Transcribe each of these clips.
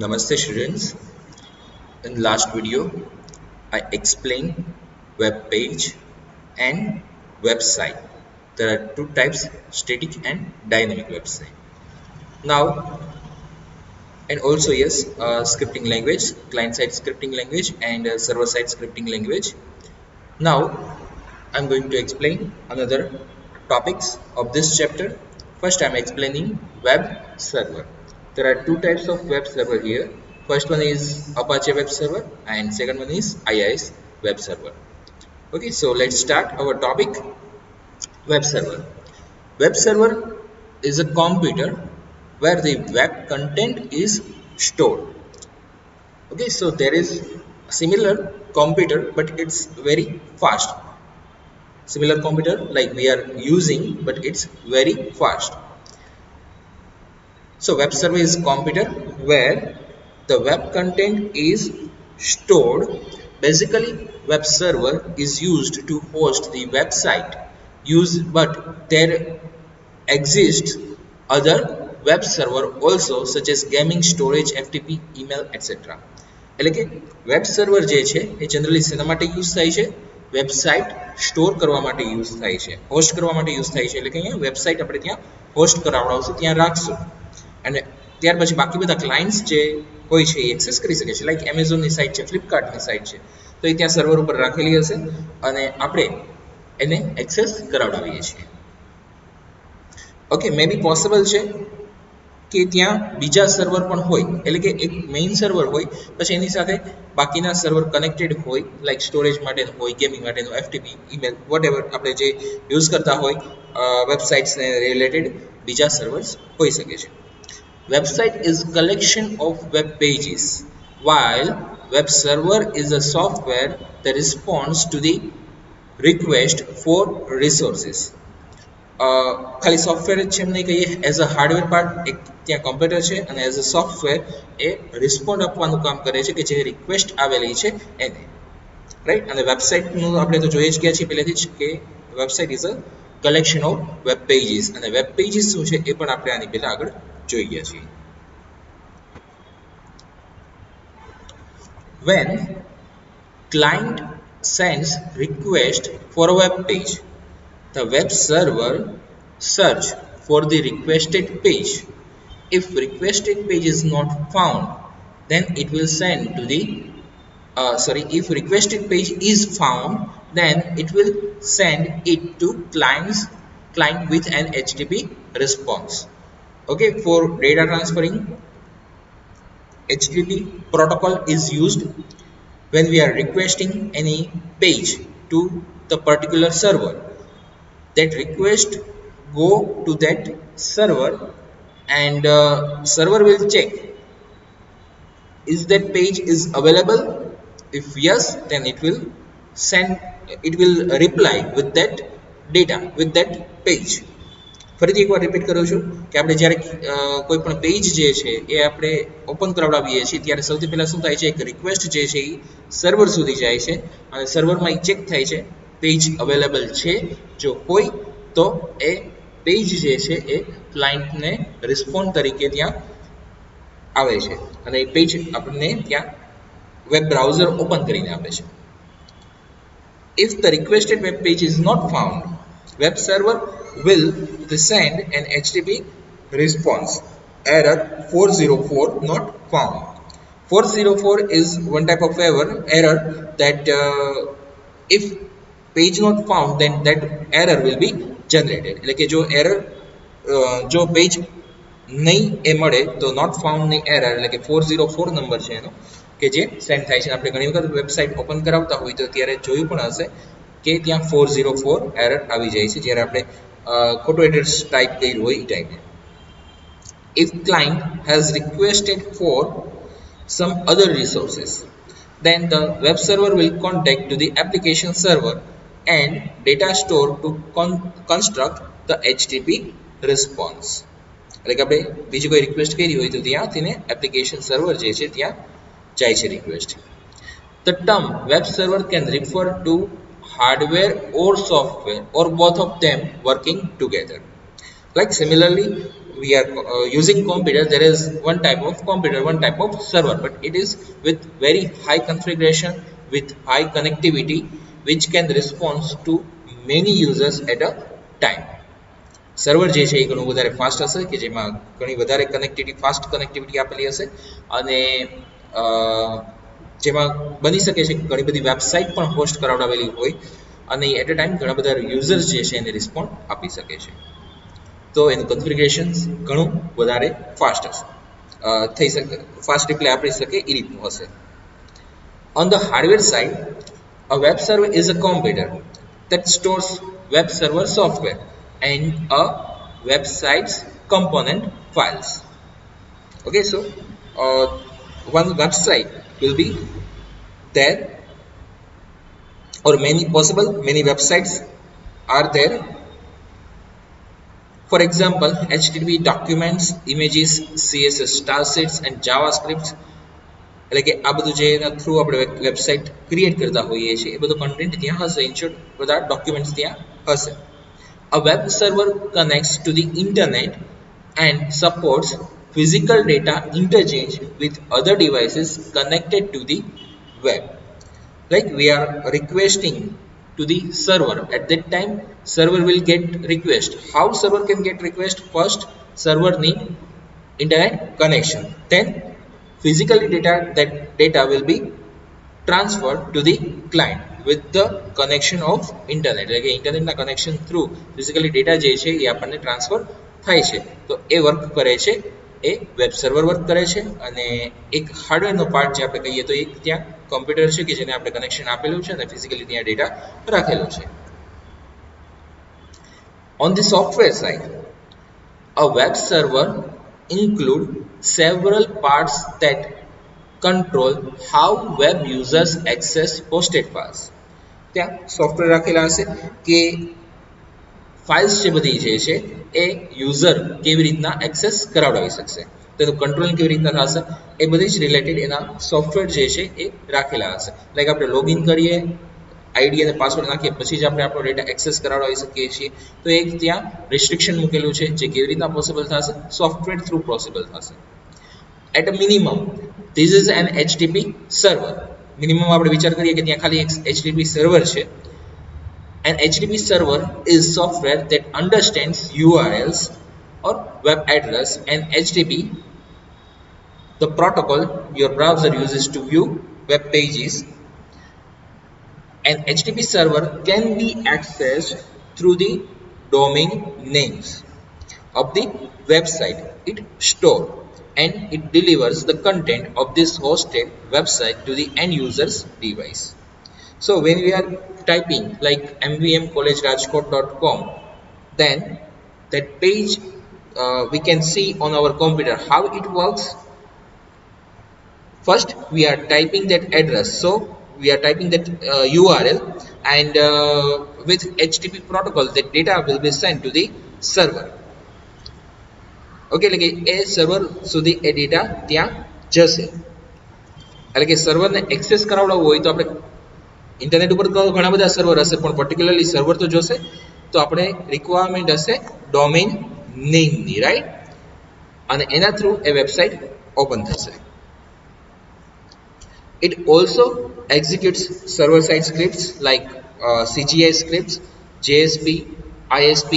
Namaste students. In last video, I explained web page and website. There are two types, static and dynamic website. Now, and also yes, scripting language, client-side scripting language and server-side scripting language. Now, I'm going to explain another topics of this chapter. First, I'm explaining web server. There are two types of web server here. First one is Apache web server and second one is IIS web server. Okay, so let's start our topic. Web server. Web server is a computer where the web content is stored. Okay, so there is a similar computer but it's very fast. Similar computer like we are using but it's very fast. So web server is computer where the web content is stored. Basically web server is used to host the website but there exists other web server also such as gaming, storage, FTP, email, etc. એટલે કે web server જે છે એ generally શેના માટે use થાય છે? Website store કરવા માટે યુઝ થાય છે, હોસ્ટ કરવા માટે યુઝ થાય છે. એટલે કે અહીંયા વેબસાઇટ આપણે ત્યાં હોસ્ટ કરાવડાવશું, ત્યાં રાખશું અને ત્યાર પછી બાકી બધા ક્લાયન્ટ્સ જે હોય છે એ એક્સેસ કરી શકે છે. લાઈક એમેઝોનની સાઇટ છે, ફ્લિપકાર્ટની સાઇટ છે, તો એ ત્યાં સર્વર ઉપર રાખેલી હશે અને આપણે એને એક્સેસ કરાવડાવીએ છીએ. ઓકે, મે બી પોસિબલ છે કે ત્યાં બીજા સર્વર પણ હોય, એટલે કે એક મેઇન સર્વર હોય પછી એની સાથે બાકીના સર્વર કનેક્ટેડ હોય, લાઈક સ્ટોરેજ માટેનું હોય, ગેમિંગ માટેનું, FTP, ઈમેલ, વોટએવર આપણે જે યુઝ કરતા હોય વેબસાઇટ્સને રિલેટેડ બીજા સર્વર્સ હોઈ શકે છે. Website is collection of web pages while web server is a software that responds to the request for resources. ખાલી સોફ્ટવેર જ છે એમ નહીં કહીએ, એઝ અ હાર્ડવેર પાર્ટ એક ત્યાં કમ્પ્યુટર છે અને as a software A respond આપવાનું કામ કરે છે કે જે રિક્વેસ્ટ આવેલી છે એને, રાઈટ. અને વેબસાઇટનું આપણે તો જોઈ જ ગયા છીએ પહેલેથી જ કે website is a collection of web pages, અને વેબ પેજીસ શું છે એ પણ આપણે આની પહેલા આગળ જોઈ ગયા છીએ. When client sends request for a web page, the web server search for the requested page. If requested page is not found, then it will send to the if requested page is found, then it will send it to client with an HTTP response. Okay, for data transferring, HTTP protocol is used when we are requesting any page to the particular server. That request go to that server and server will check is that page is available. If yes, then it will reply with that data, with that page. ફરીથી એકવાર repeat કરું છું કે આપણે જ્યારે કોઈ પણ page જે છે એ આપણે ઓપન કરાવડાવીએ છીએ ત્યારે સૌથી પહેલાં શું થાય છે, એક રિક્વેસ્ટ જે છે એ સર્વર સુધી જાય છે અને સર્વરમાં એ ચેક થાય છે પેજ અવેલેબલ છે. જો હોય તો એ પેજ જે છે એ ક્લાયન્ટને રિસ્પોન્ડ તરીકે ત્યાં આવે છે અને એ પેજ આપણને ત્યાં વેબ બ્રાઉઝર ઓપન કરીને આપે છે. If the requested web page is not found, web server will send an HTTP response, error 404 not found. 404 is one type of error that if page not found, then that error will be generated. એટલે કે જો page નહીં એ મળે તો not ફાઉન્ડની error એટલે કે 404 number છે એનો કે જે સેન્ડ થાય છે. આપણે ઘણી વખત વેબસાઇટ ઓપન કરાવતા હોય તો ત્યારે જોયું પણ હશે કે ત્યાં 404 એરર આવી જાય છે જ્યારે આપણે ખોટું એડ્રેસ ટાઈપ કર્યું હોય એ ટાઈમે. If client has requested for some other resources, then the web server will contact to the application server and data store to construct the HTTP response. એટલે કે આપણે બીજી કોઈ રિક્વેસ્ટ કરી હોય તો ત્યાં તેને એપ્લિકેશન સર્વર જે છે ત્યાં જાય છે request. The term web server can refer to hardware or software or both of them working together. Like similarly, we are using computer, there is one type of computer, one type of server, but it is with very high configuration, with high connectivity, which can respond to many users at a time. Server જે છે એ ઘણું વધારે fast હશે કે જેમાં ઘણી વધારે connectivity fast connectivity આપેલી હશે અને જેમાં બની શકે છે કે ઘણી બધી વેબસાઇટ પણ હોસ્ટ કરાવડાવેલી હોય અને એટ અ ટાઈમ ઘણા બધા યુઝર્સ જે છે એને રિસ્પોન્ડ આપી શકે છે તો એનું કન્ફિગરેશન ઘણું વધારે ફાસ્ટ હશે થઈ શકે ફાસ્ટ રિપ્લાય આપી શકે એ રીતનું હશે. On the hardware side, a web server is a computer that stores web server software and a website's component files. Okay, so uh, one website will be there, or many websites are there. For example, HTTP documents, images, CSS style sheets and JavaScript. એટલે કે આ બધું જે એના through આપણે website create કરતા હોઈએ છીએ એ બધું કન્ટેન્ટ ત્યાં હશે, ઇન શોર્ટ બધા ડોક્યુમેન્ટ્સ ત્યાં હશે. A web server connects to the internet and supports physical data interchange with other devices connected to the web. Like we are requesting to the server, at that time server will get request. How server can get request? First server need internet connection, then physically that data will be transferred to the client with the connection of internet. એટલે કે ઇન્ટરનેટના connection through physically data જે છે એ આપણને transfer થાય છે. તો એ work કરે છે, એ વેબ સર્વર વર્ક કરે છે. અને એક હાર્ડવેરનો પાર્ટ જે આપણે કહીએ તો એક ત્યાં કમ્પ્યુટર છે કે જેને આપણે કનેક્શન આપેલું છે અને ફિઝિકલી ત્યાં ડેટા રાખેલો છે. On the software side, a web server include several parts that control how web users access hosted files. ત્યાં સોફ્ટવેર રાખેલા હશે કે ફાઇલ્સ જે બધી જે છે એ યુઝર કેવી રીતના એક્સેસ કરાવડાવી શકશે, તેનું કંટ્રોલ કેવી રીતના થશે, એ બધી જ રિલેટેડ એના સોફ્ટવેર જે છે એ રાખેલા હશે. લાઈક આપણે લોગિન કરીએ, આઈડી અને પાસવર્ડ નાખીએ પછી જ આપણે આપણો ડેટા એક્સેસ કરાવડાવી શકીએ છીએ. તો એક ત્યાં રિસ્ટ્રિક્શન મૂકેલું છે જે કેવી રીતના પોસિબલ થશે, સોફ્ટવેર થ્રુ પોસિબલ થશે. At a minimum, this is an HTTP server. Minimum આપણે વિચાર કરીએ કે ત્યાં ખાલી એક HTTP સર્વર છે. An HTTP server is software that understands URLs or web address, and HTTP, the protocol your browser uses to view web pages. An HTTP server can be accessed through the domain names of the website it stores, and it delivers the content of this hosted website to the end user's device. So when we are typing like mvmcollegerajkot.com, then that page we can see on our computer how it works. First we are typing that address, so we are typing that URL, and with HTTP protocol that data will be sent to the server. Okay, એટલે કે એ server સુધી એ data ત્યાં જશે. એટલે કે સર્વરને access કરાવડાવવું હોય તો આપણે ઇન્ટરનેટ ઉપર તો ઘણા બધા સર્વર હશે, પણ પર્ટિક્યુલરલી સર્વર તો જોશે. તો આપણે રિક્વાયરમેન્ટ હશે ડોમેઇન નેમની, રાઈટ, અને એના થ્રુ એ વેબસાઇટ ઓપન થશે. It also executes server-side scripts like CGI scripts, JSP, ISP,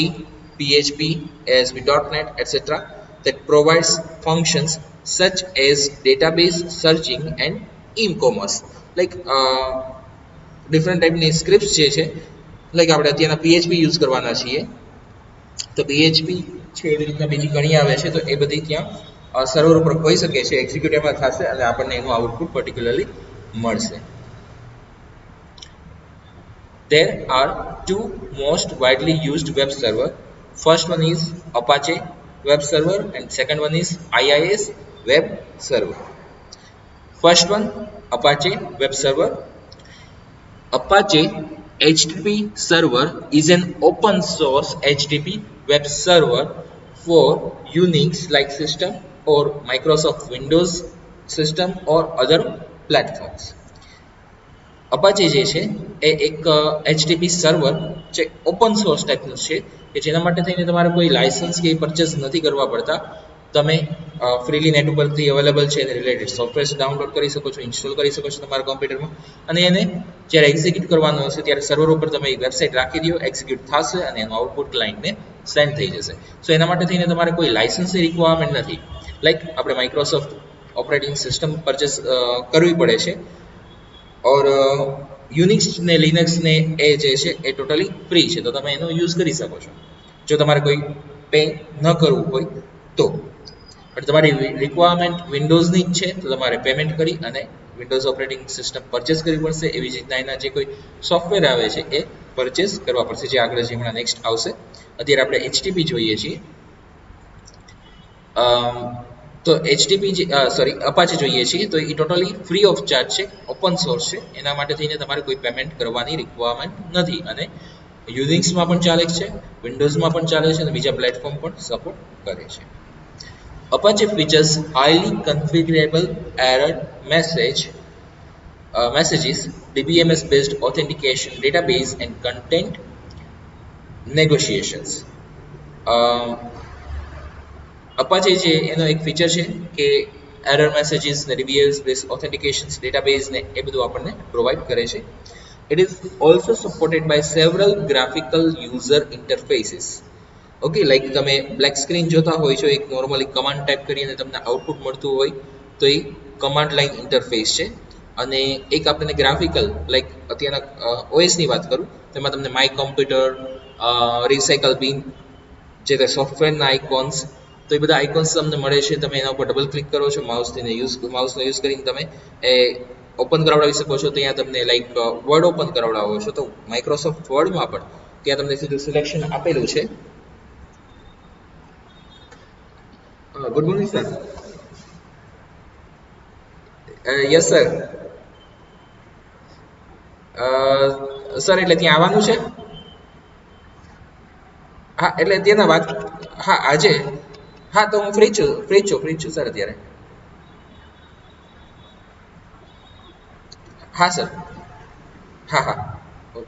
PHP, ASP.NET, etc. that provides functions such as database searching and e-commerce. Like different type scripts જે છે, like આપણે અત્યારના PHP use કરવાના છીએ તો PHP છે એવી રીતના બીજી ઘણી આવે છે, તો એ બધી ત્યાં સર્વર ઉપર હોઈ શકે છે, એક્ઝિક્યુટ એમાં થશે અને આપણને એનું આઉટપુટ પર્ટિક્યુલરલી મળશે. There are two most widely used web server. First one is Apache web server and second one is IIS web server. First one, Apache web server. Apache HTTP server is an open source HTTP web server for Unix like system or Microsoft Windows system or other platforms. Apache જે છે એ એક HTTP server જે open source ટાઈપનું છે કે જેના માટે થઈને તમારે કોઈ લાયસન્સ કે પરચેસ નથી કરવા પડતા. તમે ફ્રીલી નેટ ઉપરથી અવેલેબલ છે એને રિલેટેડ સોફ્ટવેર ડાઉનલોડ કરી શકો છો, ઇન્સ્ટોલ કરી શકો છો તમારા કોમ્પ્યુટરમાં, અને એને જ્યારે એક્ઝિક્યુટ કરવાનું હશે ત્યારે સર્વર ઉપર તમે એક વેબસાઇટ રાખી દો, એક્ઝિક્યુટ થશે અને એનું આઉટપુટ ક્લાયન્ટને સેન્ડ થઈ જશે. સો એના માટે થઈને તમારે કોઈ લાયસન્સની રિક્વાયરમેન્ટ નથી. લાઈક આપણે માઇક્રોસોફ્ટ ઓપરેટિંગ સિસ્ટમ પરચેસ કરવી પડે છે, ઓર યુનિક્સ ને લિનક્સ ને એ જે છે એ ટોટલી ફ્રી છે, તો તમે એનો યુઝ કરી શકો છો જો તમારે કોઈ પે ન કરવું હોય તો. પણ તમારી રિક્વાયરમેન્ટ વિન્ડોઝની જ છે તો તમારે પેમેન્ટ કરી અને વિન્ડોઝ ઓપરેટિંગ સિસ્ટમ પરચેસ કરવી પડશે. એવી જ રીતના એના જે કોઈ સોફ્ટવેર આવે છે એ પરચેસ કરવા પડશે, જે આગળ જે હમણાં નેક્સ્ટ આવશે. અત્યારે આપણે HTTP જોઈએ છીએ, તો અપાચે જોઈએ છીએ, તો એ ટોટલી ફ્રી ઓફ ચાર્જ છે, ઓપન સોર્સ છે. એના માટે થઈને તમારે કોઈ પેમેન્ટ કરવાની રિક્વાયરમેન્ટ નથી, અને યુનિક્સમાં પણ ચાલે છે, વિન્ડોઝમાં પણ ચાલે છે, અને બીજા પ્લેટફોર્મ પણ સપોર્ટ કરે છે. Apache features highly configurable error messages, DBMS-based authentication, database, and content negotiations. Apache છે એનો એક ફીચર છે કે એરર મેસેજીસ ને DBMS based authentications, database ને એ બધું આપણને પ્રોવાઈડ કરે છે. It is also supported by several graphical user interfaces. Okay, like તમે બ્લેક સ્ક્રીન જોતા હોય છો, એક નોર્મલી કમાન્ડ ટાઈપ કરીને તમને આઉટપુટ મળતું હોય તો એ કમાન્ડ લાઈન ઇન્ટરફેસ છે. અને એક આપણને ગ્રાફિકલ, લાઈક અત્યારના ઓએસની વાત કરું તો એમાં તમને માય કોમ્પ્યુટર, રિસાયકલ બિન, જે તે સોફ્ટવેરના આઇકોન્સ, તો એ બધા આઇકોન્સ તમને મળે છે. તમે એના ઉપર ડબલ ક્લિક કરો છો, માઉસનો યુઝ કરીને તમે એ ઓપન કરાવડાવી શકો છો. ત્યાં તમને લાઈક વર્ડ ઓપન કરાવડાવો છો તો માઇક્રોસોફ્ટ વર્ડમાં પણ ત્યાં તમને સીધું સિલેક્શન આપેલું છે. Good morning sir. Yes sir. Sir એટલે ત્યાં આવવાનું છે? હા એટલે ત્યાંના વાત, હા આજે, હા તો હું ફ્રી છું સર અત્યારે. હા સર, હા ઓકે.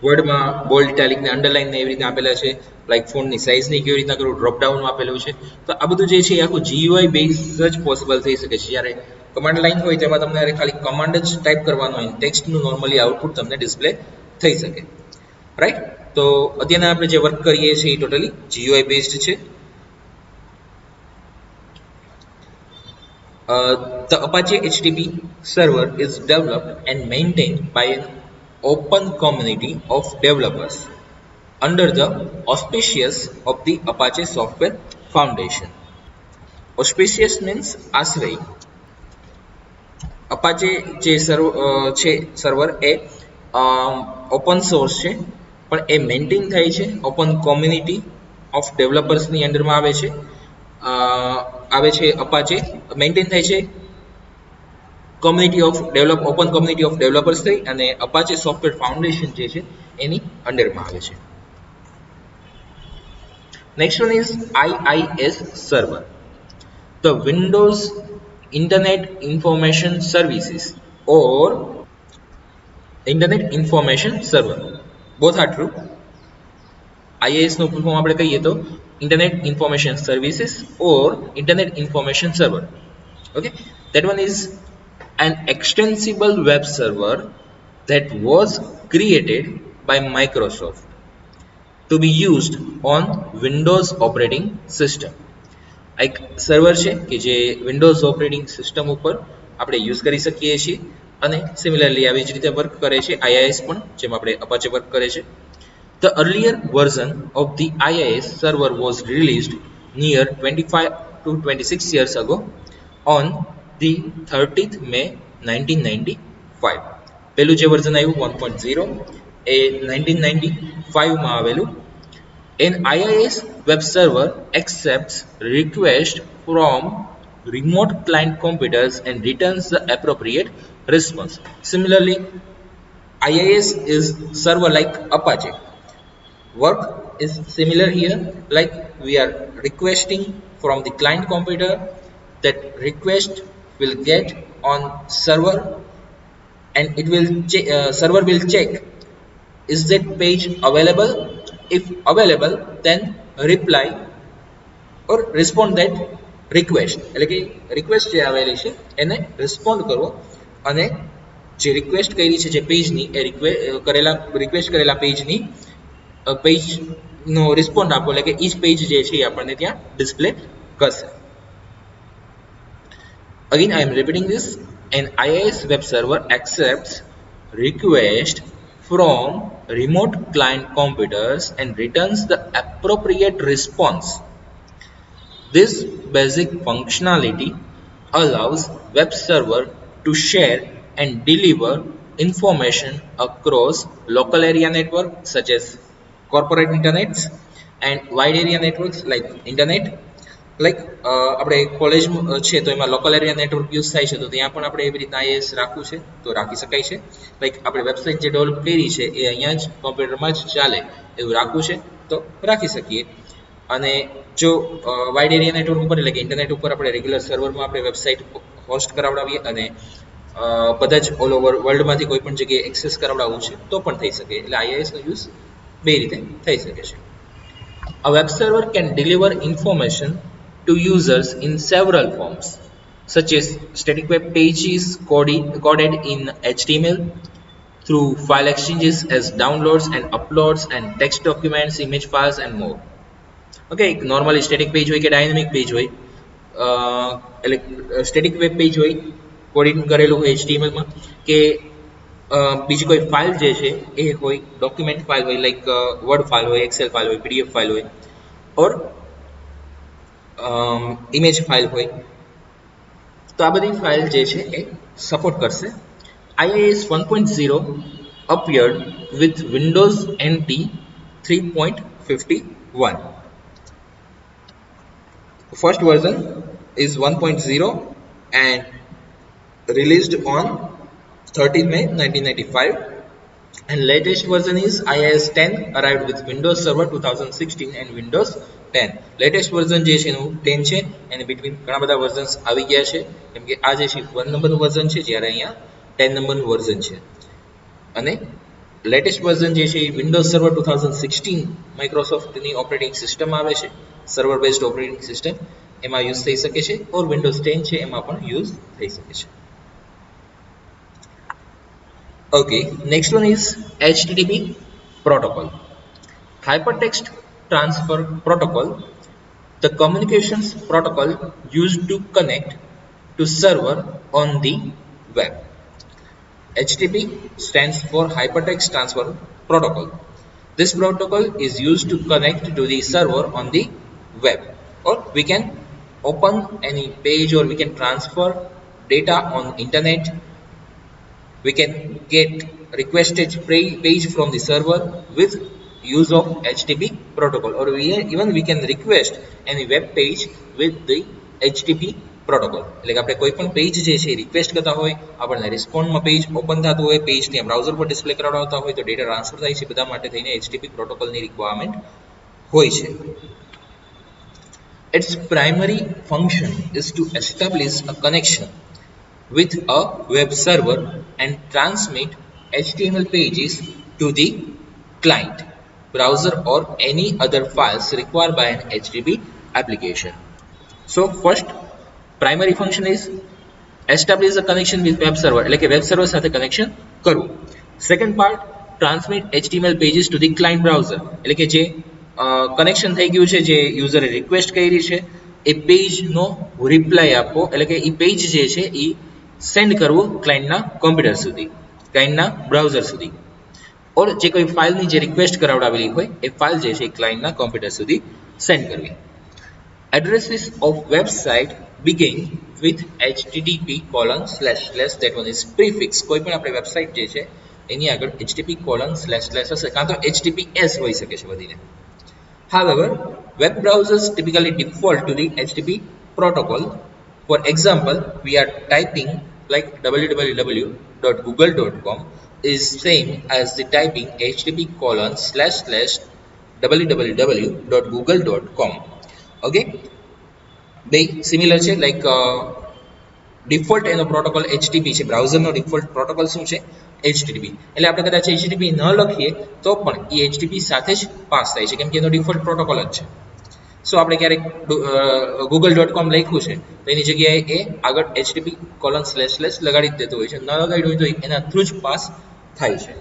વર્ડમાં બોલ્ડ, ઇટાલિક ને અંડરલાઇન ને એવી રીતના આપેલા છે. લાઈક ફોન્ટની સાઇઝની કેવી રીતના કરવું, ડ્રોપ ડાઉનમાં આપેલું છે. તો આ બધું જે છે એ આખું GUI બેઝ જ પોસિબલ થઈ શકે છે. જ્યારે કમાન્ડ લાઈન હોય તેમાં તમને ખાલી કમાન્ડ જ ટાઈપ કરવાનો હોય, ટેક્સ્ટનું નોર્મલી આઉટપુટ તમને ડિસ્પ્લે થઈ શકે, રાઈટ. તો અત્યારના આપણે જે વર્ક કરીએ છીએ એ ટોટલી GUI બેઝડ છે. The Apache HTTP server is developed and maintained by an open community of developers under the auspices of the Apache Software Foundation. Auspicious means આશ્રય. અપાચે જે છે સર્વર એ ઓપન સોર્સ છે, પણ એ maintain થાય છે open community of ડેવલપર્સની અંડરમાં આવે છે. Apache maintain થાય છે ઓપન કોમ્યુનિટી ઓફ ડેવલપર્સ થઈ, અને અપાચે સોફ્ટવેર ફાઉન્ડેશન જે છે એની અંડરમાં આવે છે. Next one is IIS server. The Windows Internet Information Services or Internet Information Server. Both are true. IIS નો ફૂલ ફોર્મ આપણે કહીએ તો Internet Information Services or Internet Information Server. Okay, that one is an extensible web server that was created by Microsoft to be used on Windows operating system. એક server છે કે જે Windows operating system ઉપર આપણે use કરી શકીએ છીએ, અને સિમિલરલી આવી જ રીતે વર્ક કરે છે IIS પણ, જેમ આપણે અપાચે વર્ક કરે છે. The earlier version of the IIS server was released near 25 to 26 years ago on the 30th May 1995. પહેલું જે વર્ઝન આવ્યું 1.0 એ 1995માં આવેલું. An IIS web server accepts requests from remote client computers and returns the appropriate response. Similarly, IIS is server like Apache. Work is similar here, like we are requesting from the client computer. That request will get on server, and it will server will check is that page available. If available, then reply or respond that request, એટલે કે request જે આવેલી છે એને respond કરવો અને જે request કરી છે જે પેજની એ રિક્વેસ્ટ કરેલા પેજની પેજનો રિસ્પોન્ડ આપો, એટલે કે ઈ જ પેજ જે છે એ આપણને ત્યાં ડિસ્પ્લે કરશે. Again, I am repeating this. An IIS web server accepts request from remote client computers and returns the appropriate response. This basic functionality allows web server to share and deliver information across local area networks such as corporate internets and wide area networks like internet. Like આપણે college છે તો એમાં local area network use થાય છે, તો ત્યાં પણ આપણે એવી રીતના આઈએસ રાખવું છે તો રાખી શકાય છે. લાઈક આપણે વેબસાઇટ જે ડેવલપ કરી છે એ અહીંયા જ કોમ્પ્યુટરમાં જ ચાલે એવું રાખવું છે તો રાખી શકીએ. અને જો વાઇડ એરિયા નેટવર્ક ઉપર એટલે કે ઇન્ટરનેટ ઉપર આપણે રેગ્યુલર સર્વરમાં આપણે વેબસાઇટ હોસ્ટ કરાવડાવીએ અને બધા જ ઓલ ઓવર વર્લ્ડમાંથી કોઈ પણ જગ્યાએ એક્સેસ કરાવડાવવું છે તો પણ થઈ શકે. એટલે આઈઆઈએસનો યુઝ બે રીતે થઈ શકે છે. A web server can deliver information to users in several forms, such as static web pages coded in HTML, through file exchanges as downloads and uploads, and text documents, image files, and more. Okay, normally static page હોય કે dynamic page હોય, એટલે static web page હોય coding કરેલું હોય HTML માં, કે બીજી કોઈ ફાઇલ જે છે એ હોય ડોક્યુમેન્ટ ફાઇલ હોય, લાઈક વર્ડ ફાઇલ હોય, એક્સેલ ફાઇલ હોય, પીડીએફ ફાઇલ હોય, ઓર ઇમેજ ફાઇલ હોય, તો આ બધી ફાઇલ જે છે એ સપોર્ટ કરશે. IIS 1.0 appeared with Windows NT 3.51. First version is 1.0 and released on 13 May 1995, and latest version is IIS 10 arrived with Windows Server 2016 and Windows 10. Latest version જે છે એનું 10 છે, અને બિટવીન ઘણા બધા વર્ઝન્સ આવી ગયા છે, કેમ કે આ જે છે 1 નંબરનું વર્ઝન છે જ્યારે અહીંયા 10 નંબરનું વર્ઝન છે. અને લેટેસ્ટ વર્ઝન જે છે એ વિન્ડોઝ સર્વર 2016 માઇક્રોસોફ્ટની ઓપરેટિંગ સિસ્ટમ આવે છે, સર્વર બેઝડ ઓપરેટિંગ સિસ્ટમ, એમાં યુઝ થઈ શકે છે, ઓર વિન્ડોઝ 10 છે એમાં પણ યુઝ થઈ શકે છે. Okay, next one is HTTP protocol. Hypertext Transfer Protocol, the communications protocol used to connect to server on the web. HTTP stands for Hypertext Transfer Protocol. This protocol is used to connect to the server on the web, or we can open any page, or we can transfer data on internet. We can get requested page from the server with use of HTTP protocol, or even we can request any web page with the HTTP protocol. એટલે કે આપણે કોઈ પણ page જે છે request કરતા હોય, આપણને રિસ્પોન્ડમાં પેજ ઓપન થતું હોય, પેજ ત્યાં બ્રાઉઝર પર ડિસ્પ્લે કરાવડાવતા હોય, તો ડેટા ટ્રાન્સફર થાય છે, બધા માટે થઈને HTTP પ્રોટોકોલની રિક્વાયરમેન્ટ હોય છે. Its primary function is to establish a connection with a web server and transmit HTML pages to the client, browser, or any other files required by an HTTP application. So first primary function is establish a connection with web server, એટલે કે web server સાથે connection કરવું. Second part, transmit HTML pages to the client browser, એટલે કે જે connection થઈ ગયું છે, જે યુઝરે રિક્વેસ્ટ કરી છે એ પેજનો રિપ્લાય આપવો, એટલે કે એ પેજ જે છે એ સેન્ડ કરવું ક્લાયન્ટના કમ્પ્યુટર સુધી, ક્લાયન્ટના બ્રાઉઝર સુધી, ઓર જે કોઈ ફાઇલની જે રિક્વેસ્ટ કરાવડાવેલી હોય એ ફાઇલ જે છે ક્લાયન્ટના કમ્પ્યુટર સુધી સેન્ડ કરવી. Addresses of website begin with http:// that one is prefix. કોઈ પણ આપણે વેબસાઇટ જે છે એની આગળ http:// હશે, કાં તો https હોઈ શકે છે બધીને. However, web browsers typically default to the HTTP protocol For example, we are typing like www.google.com is same as the typing http colon slash slash www.google.com. Okay, they similar છે like default એનો protocol HTTP છે. બ્રાઉઝરનો default protocol શું છે? HTTP. એટલે આપણે કદાચ HTTP ન લખીએ તો પણ એ HTTP સાથે જ પાસ થાય છે, કેમ કે એનો ડિફોલ્ટ પ્રોટોકોલ જ છે. સો આપણે ક્યારેક google.com લખ્યું છે તો એની જગ્યાએ એ આગળ HTTP કોલન સ્લેશ સ્લેશ લગાડી જ દેતું હોય છે. ન લગાડ્યું હોય તો એના થ્રુ જ પાસ થાય છે.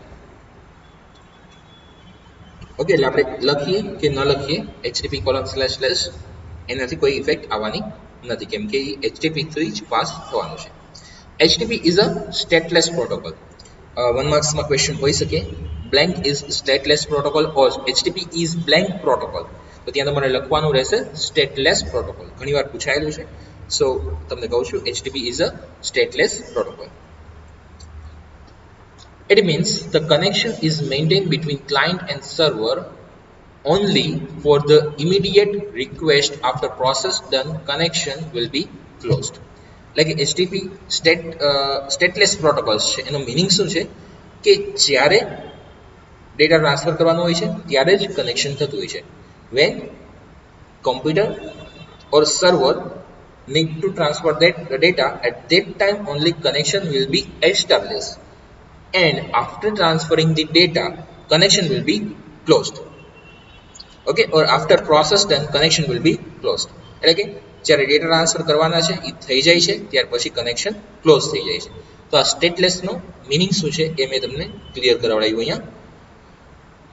ઓકે, એટલે આપણે લખીએ કે ન લખીએ HTTP કોલન સ્લેશ સ્લેશ એનાથી કોઈ ઇફેક્ટ આવવાની નથી, કેમ કે એ HTTP થ્રુ જ પાસ થવાનું છે. HTTP is a stateless protocol. 1 માર્ક્સમાં ક્વેશ્ચન હોઈ શકે, blank is stateless protocol or HTTP is blank protocol. તો ત્યાં તમારે લખવાનું રહેશે સ્ટેટલેસ પ્રોટોકોલ. ઘણીવાર પૂછાયેલું છે, સો તમને કહું છું HTTP is a stateless protocol. It means the connection is maintained between client and server only for the immediate request. After process done, connection will be closed. Like HTTP stateless protocols છે. એનો meaning શું છે કે જ્યારે data transfer કરવાનો હોય છે ત્યારે જ કનેક્શન થતું હોય છે. when computer or server need to transfer that data, at that time only connection will be established, and after transferring the data connection will be closed. Okay, or after process done connection will be closed. એટલે કે જ્યારે data transfer કરવાના છે એ થઈ જાય છે ત્યાર પછી કનેક્શન ક્લોઝ થઈ જાય છે. તો આ સ્ટેટલેસનો મીનિંગ શું છે એ મેં તમને ક્લિયર કરાવડાવ્યું અહીંયા.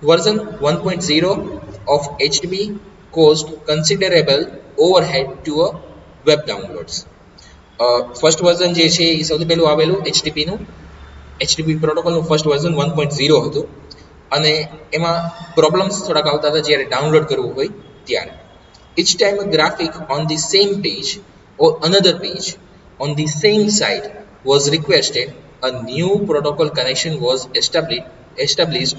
Version 1.0 of HTTP caused considerable overhead to a web downloads. First version જે છે એ સૌથી પહેલું આવેલું HTTPનું HTTP પ્રોટોકોલનું ફર્સ્ટ વર્ઝન 1.0 હતું અને એમાં પ્રોબ્લેમ્સ થોડાક આવતા હતા જ્યારે ડાઉનલોડ કરવું હોય ત્યારે. Each time a graphic on the same page or another page on the same site was requested, a new protocol connection was established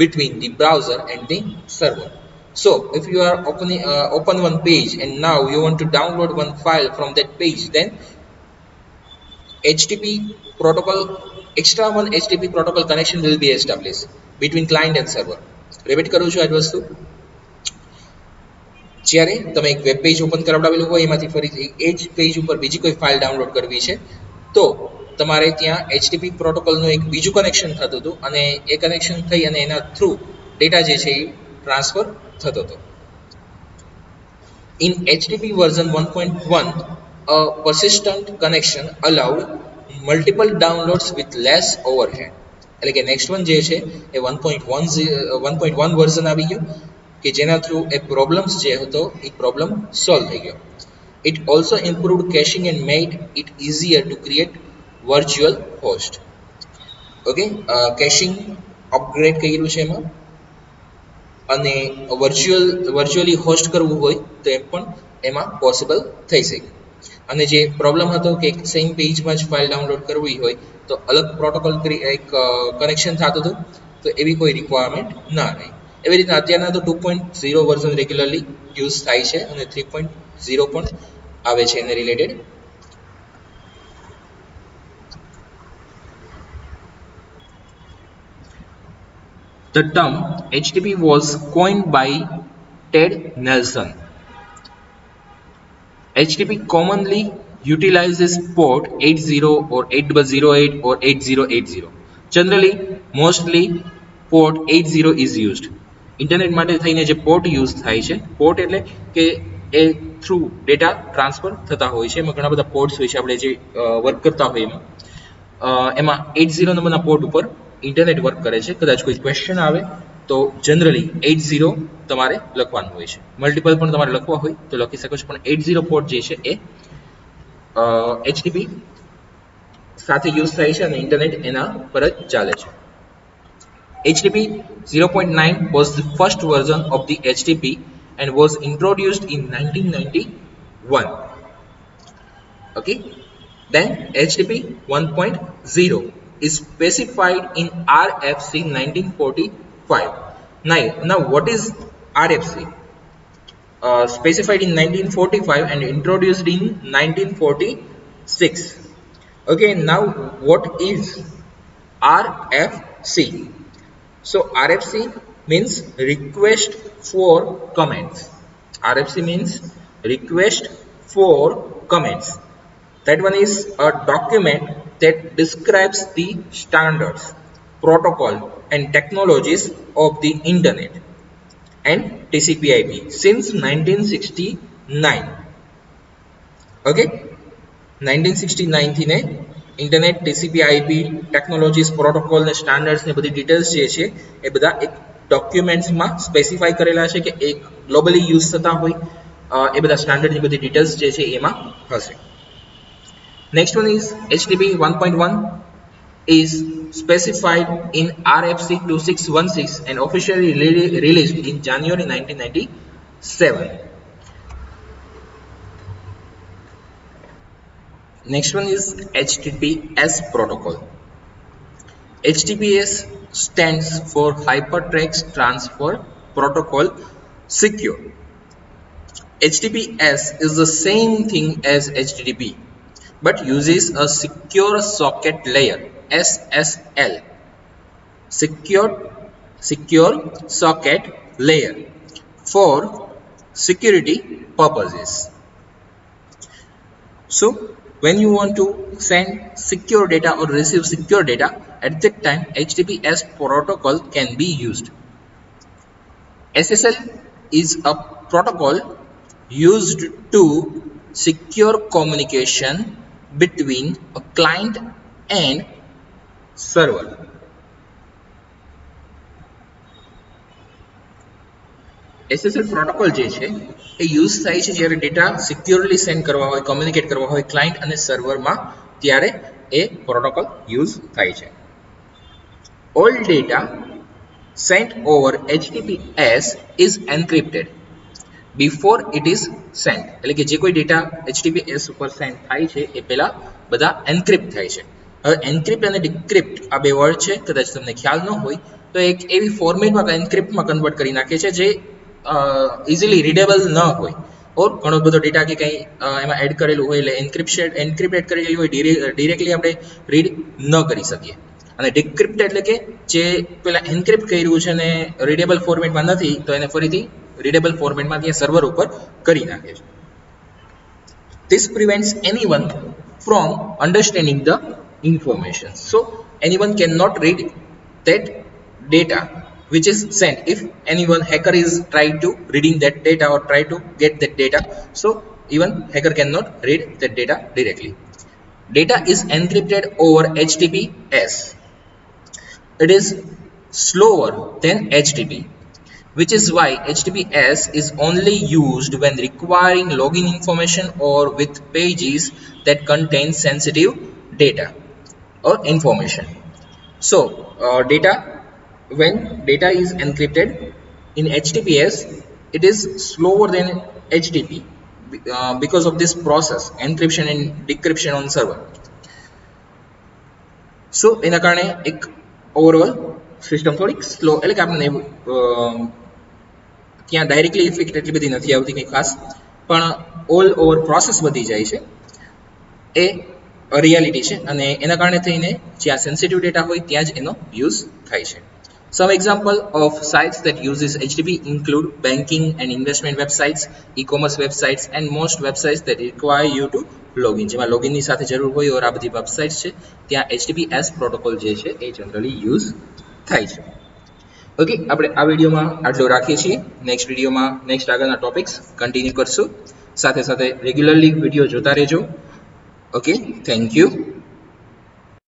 between the browser and the server. So if you are open one page and now you want to download one file from that page, then HTTP protocol, extra one HTTP protocol connection will be established between client and server. Repeat કરું છું આ વસ્તુ. જ્યારે તમે એક web page open કરાવડાવેલું હોય એમાંથી ફરીથી એ જ પેજ ઉપર બીજી કોઈ ફાઇલ ડાઉનલોડ કરવી છે તો તમારે ત્યાં HTTP પ્રોટોકોલનું એક બીજું કનેક્શન થતું હતું અને એ કનેક્શન થઈ અને એના થ્રુ ડેટા જે છે એ ટ્રાન્સફર થતો હતો. In HTTP version 1.1, a persistent connection allowed multiple downloads with less overhead. એટલે કે નેક્સ્ટ વન જે છે એ 1.1 વર્ઝન આવી ગયું કે જેના થ્રુ એ પ્રોબ્લેમ્સ જે હતો એ પ્રોબ્લેમ સોલ્વ થઈ ગયો. It also improved caching and made it easier to create virtual host. Okay, caching upgrade કર્યું છે એમાં અને વર્ચ્યુઅલી હોસ્ટ કરવું હોય તો એ પણ એમાં પોસિબલ થઈ શકે. અને જે પ્રોબ્લેમ હતો કે એક સેમ પેજમાં જ ફાઇલ ડાઉનલોડ કરવી હોય તો અલગ પ્રોટોકોલ એક કનેક્શન થતું હતું, તો એવી કોઈ રિક્વાયરમેન્ટ ના રહી. એવી રીતના અત્યારના તો 2.0 વર્ઝન રેગ્યુલરલી યુઝ થાય છે અને 3.0 પણ આવે છે એને related. The term HTTP was coined by Ted Nelson. HTTP commonly utilizes port 80 or 8008 or 8080. Generally, mostly port 80 is used. Internet માટે થઈને જે પોર્ટ યુઝ થાય છે, પોર્ટ એટલે કે એ થ્રુ ડેટા ટ્રાન્સફર થતા હોય છે. એમાં ઘણા બધા પોર્ટ્સ હોય છે, આપણે જે વર્ક કરતા હોય એમાં 80 નંબરના પોર્ટ ઉપર ઇન્ટરનેટ વર્ક કરે છે. કદાચ કોઈ ક્વેશ્ચન આવે તો જનરલી 80 તમારે લખવાનું હોય છે. મલ્ટિપલ પણ તમારે લખવા હોય તો લખી શકો છો, પણ 80 પોર્ટ જે છે એ HTTP સાથે યુઝ થાય છે અને ઇન્ટરનેટ એના પર જ ચાલે છે. HTTP 0.9 was the first version of the HTTP and was introduced in 1991. Okay, then HTTP 1.0 is specified in RFC 1945. Now what is RFC? specified in 1945 and introduced in 1946. Okay, now what is RFC? So RFC means request for comments. RFC means request for comments. That one is a document that describes the standards, protocol and technologies of the internet and TCP/IP since 1969. Okay, 1969 થી ને internet TCP/IP technologies protocol ને standards ને બધી details જે છે એ બધા એક ડોક્યુમેન્ટ્સમાં specify કરેલા છે કે એક ગ્લોબલી યુઝ થતા હોય એ બધા સ્ટાન્ડર્ડની બધી ડિટેલ્સ જે છે એમાં હશે. Next one is HTTP 1.1 is specified in RFC 2616 and officially released in January 1997. Next one is HTTPS protocol. HTTPS stands for Hypertext Transfer Protocol Secure. HTTPS is the same thing as HTTP but uses a secure socket layer SSL, secure socket layer, for security purposes. So when you want to send secure data or receive secure data, at that time HTTPS protocol can be used. SSL is a protocol used to secure communication between a client and server. SSL protocol જે છે એ use થાય છે જ્યારે data સિક્યોરલી send કરવા હોય, communicate કરવા હોય client અને સર્વરમાં, ત્યારે એ પ્રોટોકોલ યુઝ થાય છે. All data sent over HTTPS is encrypted before it is sent. એટલે કે જે કોઈ ડેટા HTTPS ઉપર સેન્ડ થાય છે એ પહેલા બધા એન્ક્રિપ્ટ થાય છે. હવે એન્ક્રિપ્ટ અને ડિક્રિપ્ટ આ બે વર્ડ છે, કદાચ તમને ખ્યાલ ન હોય તો એક એવી ફોર્મેટમાં એન્ક્રિપ્ટમાં કન્વર્ટ કરી નાખે છે જે ઇઝીલી રીડેબલ ન હોય, ઓર ઘણો બધો ડેટા કે કંઈ એમાં એડ કરેલું હોય એટલે એન્ક્રિપ્ટેડ કરેલી હોય ડિરેક્ટલી આપણે રીડ ન કરી શકીએ. અને ડિક્રિપ્ટ એટલે કે જે પેલા એન્ક્રિપ્ટ કર્યું છે ને રીડેબલ ફોર્મેટમાં નથી તો એને ફરીથી રીડેબલ ફોર્મેટમાં ત્યાં સર્વર ઉપર કરી નાખે છે. This prevents anyone from understanding the information. So anyone cannot read that data which is sent. If anyone hacker is trying to reading that data or try to get that data, so even hacker cannot read that data directly. Data is encrypted over HTTPS. It is slower than HTTP, which is why HTTPS is only used when requiring login information or with pages that contain sensitive data or information. So when data is encrypted in HTTPS, it is slower than HTTP because of this process, encryption and decryption on server. So એના કારણે એક overall system થોડીક slow, એટલે કે આપણને ત્યાં directly effect એટલી બધી નથી આવતી કંઈ ખાસ, પણ ઓલ ઓવર પ્રોસેસ વધી જાય છે એ રિયાલિટી છે. અને એના કારણે થઈને જ્યાં સેન્સિટિવ ડેટા હોય ત્યાં જ એનો યુઝ થાય છે. Some example of sites that uses HTTP include banking and investment websites, e-commerce websites and most websites that require you to log in. જેમાં લોગિનની સાથે જરૂર હોય ઓર આ બધી વેબસાઇટ્સ છે ત્યાં HTTPS પ્રોટોકોલ જે છે એ જનરલી યુઝ થાય છે. ઓકે, આપણે આ વિડીયોમાં આટલું રાખીએ છીએ. નેક્સ્ટ વિડીયોમાં નેક્સ્ટ આગળના ટોપિક્સ કન્ટિન્યુ કરશું. સાથે સાથે રેગ્યુલરલી વિડીયો જોતા રહેજો. Okay, thank you.